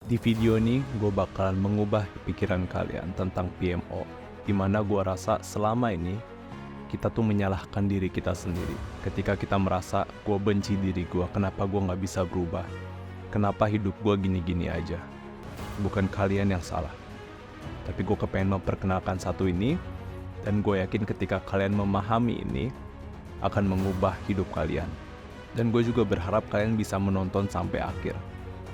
Di video ini, gue bakalan mengubah pikiran kalian tentang PMO, di mana gue rasa selama ini kita tuh menyalahkan diri kita sendiri. Ketika kita merasa gue benci diri gue, kenapa gue nggak bisa berubah? Kenapa hidup gue gini-gini aja? Bukan kalian yang salah. Tapi gue kepengen memperkenalkan satu ini, dan gue yakin ketika kalian memahami ini, akan mengubah hidup kalian. Dan gue juga berharap kalian bisa menonton sampai akhir,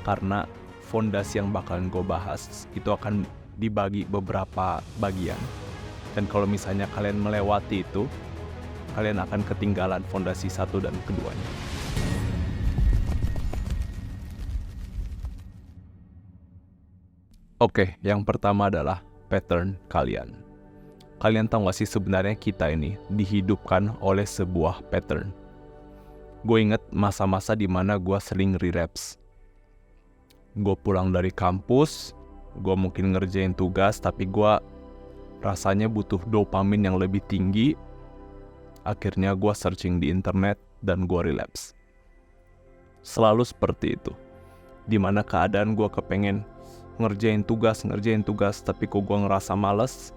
karena fondasi yang bakalan gue bahas itu akan dibagi beberapa bagian. Dan kalau misalnya kalian melewati itu, kalian akan ketinggalan fondasi satu dan keduanya. Oke, yang pertama adalah pattern kalian. Kalian tahu gak sih sebenarnya kita ini dihidupkan oleh sebuah pattern. Gue inget masa-masa dimana gue sering relapse. Gue pulang dari kampus, gue mungkin ngerjain tugas, tapi gue rasanya butuh dopamin yang lebih tinggi. Akhirnya gue searching di internet dan gue relapse. Selalu seperti itu. Dimana keadaan gue kepengen ngerjain tugas, tapi kok gue ngerasa males,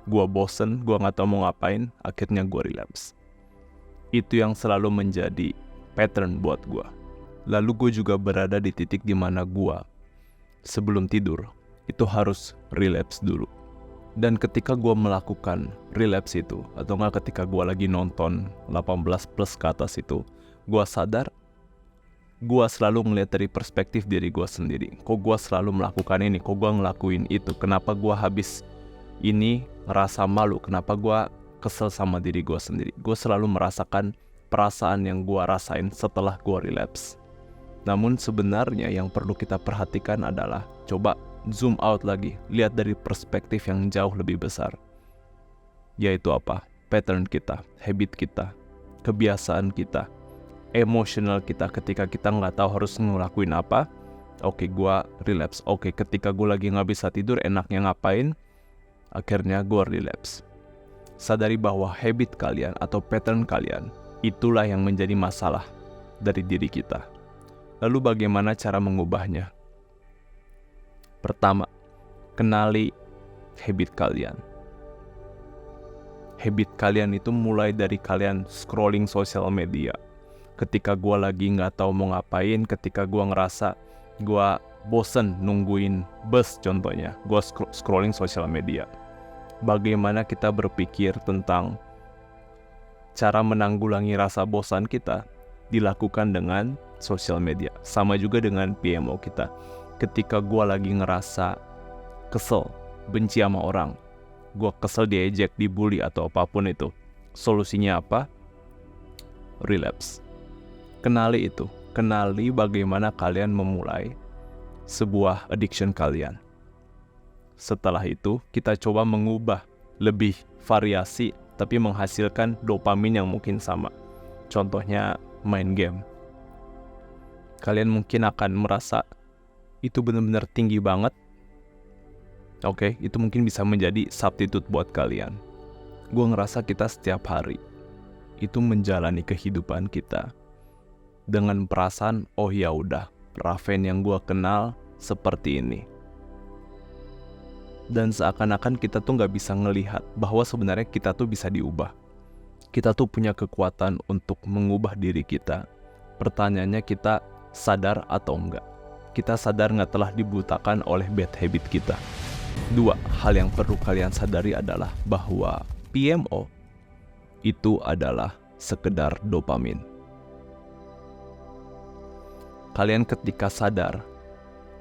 gue bosen, gue gak tahu mau ngapain, akhirnya gue relapse. Itu yang selalu menjadi pattern buat gue. Lalu gue juga berada di titik dimana gue sebelum tidur itu harus relapse dulu. Dan ketika gue melakukan relapse itu, atau enggak ketika gue lagi nonton 18 plus ke atas itu, gue sadar gue selalu ngeliat dari perspektif diri gue sendiri. Kok gue selalu melakukan ini, kok gue ngelakuin itu, kenapa gue habis ini ngerasa malu, kenapa gue kesel sama diri gue sendiri. Gue selalu merasakan perasaan yang gue rasain setelah gue relapse. Namun sebenarnya yang perlu kita perhatikan adalah coba zoom out lagi, lihat dari perspektif yang jauh lebih besar. Yaitu apa? Pattern kita, habit kita, kebiasaan kita, emotional kita ketika kita nggak tahu harus ngelakuin apa. Oke, gue relapse. Oke, ketika gue lagi nggak bisa tidur, enaknya ngapain? Akhirnya gue relapse. Sadari bahwa habit kalian atau pattern kalian, itulah yang menjadi masalah dari diri kita. Lalu bagaimana cara mengubahnya? Pertama, kenali habit kalian. Habit kalian itu mulai dari kalian scrolling sosial media. Ketika gue lagi gak tahu mau ngapain, ketika gue ngerasa gue bosen nungguin bus contohnya, gue scrolling sosial media. Bagaimana kita berpikir tentang cara menanggulangi rasa bosan kita dilakukan dengan sosial media. Sama juga dengan PMO kita. Ketika gue lagi ngerasa kesel, benci sama orang, gue kesel diejek, dibully atau apapun itu, solusinya apa? Relapse. Kenali itu. Kenali bagaimana kalian memulai sebuah addiction kalian. Setelah itu, kita coba mengubah lebih variasi, tapi menghasilkan dopamin yang mungkin sama. Contohnya, main game. Kalian mungkin akan merasa itu benar-benar tinggi banget. Oke, itu mungkin bisa menjadi substitute buat kalian. Gue ngerasa kita setiap hari itu menjalani kehidupan kita dengan perasaan, oh ya udah, Raven yang gue kenal seperti ini. Dan seakan-akan kita tuh nggak bisa ngelihat bahwa sebenarnya kita tuh bisa diubah. Kita tuh punya kekuatan untuk mengubah diri kita. Pertanyaannya, kita sadar atau enggak? Kita sadar nggak telah dibutakan oleh bad habit kita? Dua hal yang perlu kalian sadari adalah bahwa PMO itu adalah sekedar dopamin. Kalian ketika sadar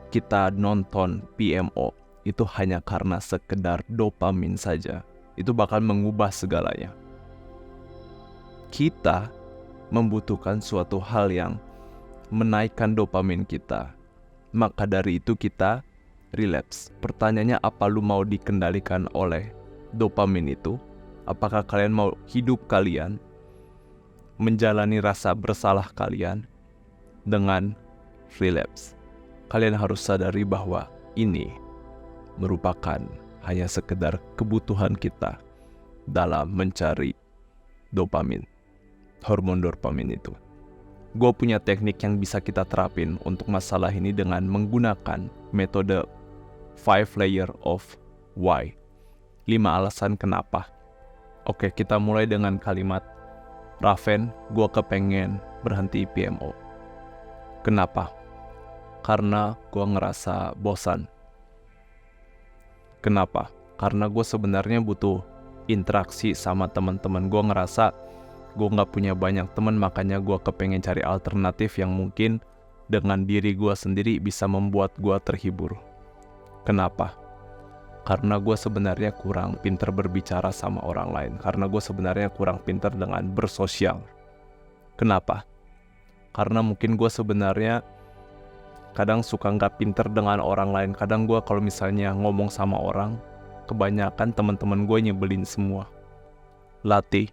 kita nonton PMO itu hanya karena sekedar dopamin saja, itu bakal mengubah segalanya. Kita membutuhkan suatu hal yang menaikkan dopamin kita. Maka dari itu kita relapse. Pertanyaannya, apa lu mau dikendalikan oleh dopamin itu? Apakah kalian mau hidup kalian menjalani rasa bersalah kalian dengan relapse? Kalian harus sadari bahwa ini merupakan hanya sekedar kebutuhan kita dalam mencari dopamin, hormon dopamin itu. gue punya teknik yang bisa kita terapin untuk masalah ini dengan menggunakan metode 5 layer of why. 5 alasan kenapa. Oke, kita mulai dengan kalimat, Raven, gue kepengen berhenti PMO. Kenapa? Karena gue ngerasa bosan. Kenapa? Karena gue sebenarnya butuh interaksi sama teman-teman. Gue ngerasa gue gak punya banyak teman, makanya gue kepengen cari alternatif yang mungkin dengan diri gue sendiri bisa membuat gue terhibur. Kenapa? Karena gue sebenarnya kurang pintar berbicara sama orang lain. Karena gue sebenarnya kurang pintar dengan bersosial. Kenapa? Karena mungkin gue sebenarnya kadang suka gak pintar dengan orang lain. Kadang gue kalau misalnya ngomong sama orang, kebanyakan teman-teman gue nyebelin semua. Latih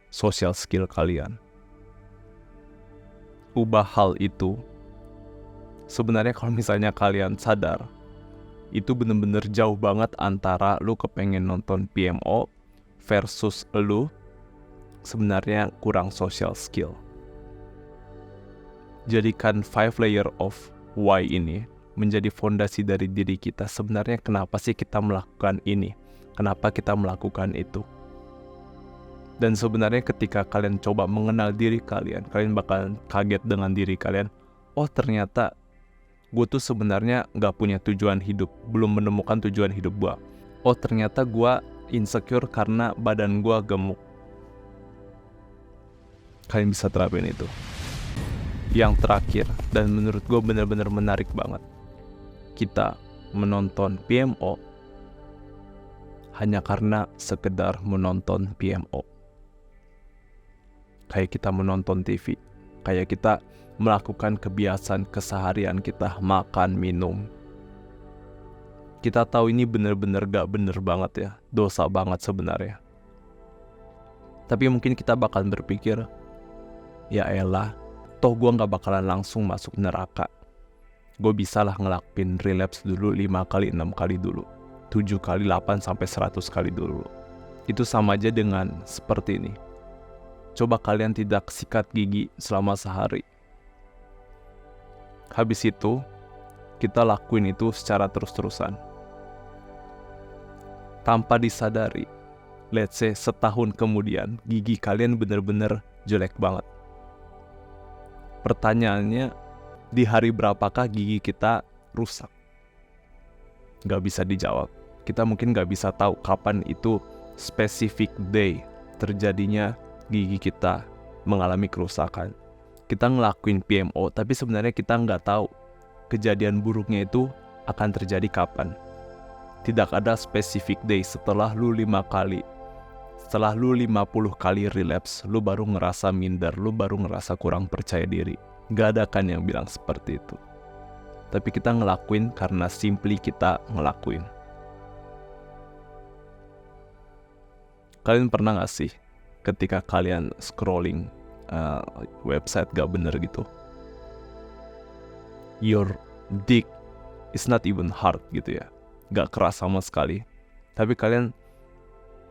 social skill kalian. Ubah hal itu. Sebenarnya kalau misalnya kalian sadar, itu bener-bener jauh banget antara lu kepengen nonton PMO versus lu sebenarnya kurang social skill. Jadikan 5 layer of why ini menjadi fondasi dari diri kita. Sebenarnya kenapa sih kita melakukan ini? Kenapa kita melakukan itu? Dan sebenarnya ketika kalian coba mengenal diri kalian bakal kaget dengan diri kalian. Oh, ternyata gue tuh sebenarnya gak punya tujuan hidup, belum menemukan tujuan hidup gue. Oh, ternyata gue insecure karena badan gue gemuk. Kalian bisa terapin itu. Yang terakhir, dan menurut gue benar-benar menarik banget, kita menonton PMO hanya karena sekedar menonton PMO. Kayak kita menonton TV, kayak kita melakukan kebiasaan keseharian kita, makan, minum. Kita tahu ini benar-benar gak bener banget ya, dosa banget sebenarnya. Tapi mungkin kita bakal berpikir, ya elah, toh gue gak bakalan langsung masuk neraka. Gue bisa lah ngelakuin relapse dulu 5 kali, 6 kali dulu, 7 kali, 8 sampai 100 kali dulu. Itu sama aja dengan seperti ini. Coba kalian tidak sikat gigi selama sehari. Habis itu, kita lakuin itu secara terus-terusan. Tanpa disadari, let's say setahun kemudian, gigi kalian bener-bener jelek banget. Pertanyaannya, di hari berapakah gigi kita rusak? Gak bisa dijawab. Kita mungkin gak bisa tahu kapan itu specific day terjadinya gigi kita mengalami kerusakan. Kita ngelakuin PMO, tapi sebenarnya kita nggak tahu kejadian buruknya itu akan terjadi kapan. Tidak ada specific day. Setelah lu 5 kali, setelah lu 50 kali relapse, lu baru ngerasa minder, lu baru ngerasa kurang percaya diri. Nggak ada kan yang bilang seperti itu. Tapi kita ngelakuin karena simply kita ngelakuin. Kalian pernah gak sih ketika kalian scrolling website gak bener gitu, your dick is not even hard gitu ya, gak keras sama sekali, tapi kalian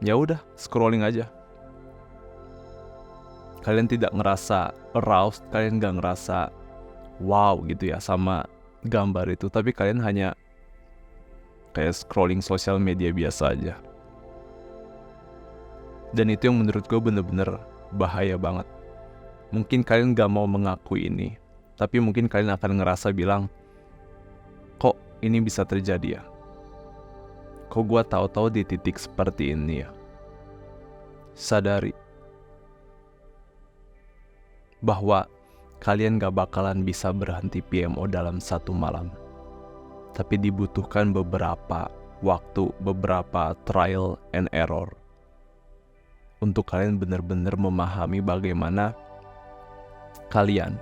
ya udah scrolling aja. Kalian tidak ngerasa aroused, kalian gak ngerasa wow gitu ya sama gambar itu, tapi kalian hanya kayak scrolling sosial media biasa aja. Dan itu yang menurut gue bener-bener bahaya banget. Mungkin kalian gak mau mengakui ini, tapi mungkin kalian akan ngerasa bilang, kok ini bisa terjadi ya? Kok gue tahu-tahu di titik seperti ini ya? Sadari bahwa kalian gak bakalan bisa berhenti PMO dalam satu malam. Tapi dibutuhkan beberapa waktu, beberapa trial and error untuk kalian benar-benar memahami bagaimana kalian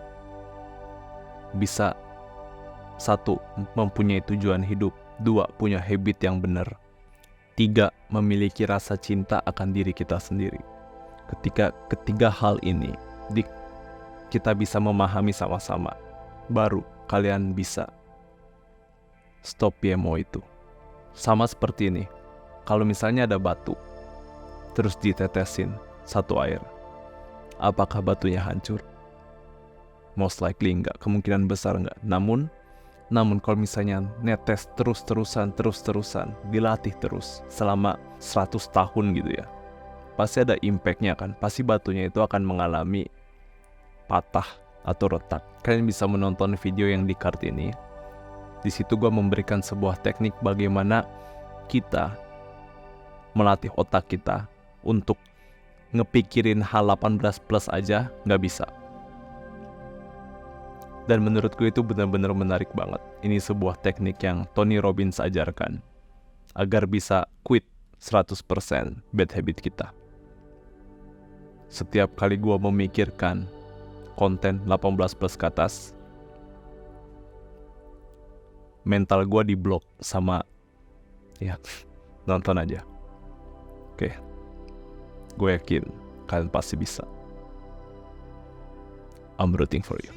bisa 1. Mempunyai tujuan hidup, 2. Punya habit yang benar, 3. Memiliki rasa cinta akan diri kita sendiri. Ketika ketiga hal ini kita bisa memahami sama-sama, baru kalian bisa stop PMO itu. Sama seperti ini, kalau misalnya ada batu terus ditetesin satu air, apakah batunya hancur? Most likely enggak, kemungkinan besar enggak. Namun kalau misalnya netes terus-terusan, dilatih terus selama 100 tahun gitu ya, pasti ada impact-nya kan. Pasti batunya itu akan mengalami patah atau retak. Kalian bisa menonton video yang di card ini. Di situ gue memberikan sebuah teknik bagaimana kita melatih otak kita untuk ngepikirin hal 18 plus aja nggak bisa. Dan menurutku itu benar-benar menarik banget. Ini sebuah teknik yang Tony Robbins ajarkan agar bisa quit 100% bad habit kita. Setiap kali gue memikirkan konten 18 plus ke atas, mental gue diblok sama ya, nonton aja. Oke, gue yakin kalian pasti bisa. I'm rooting for you.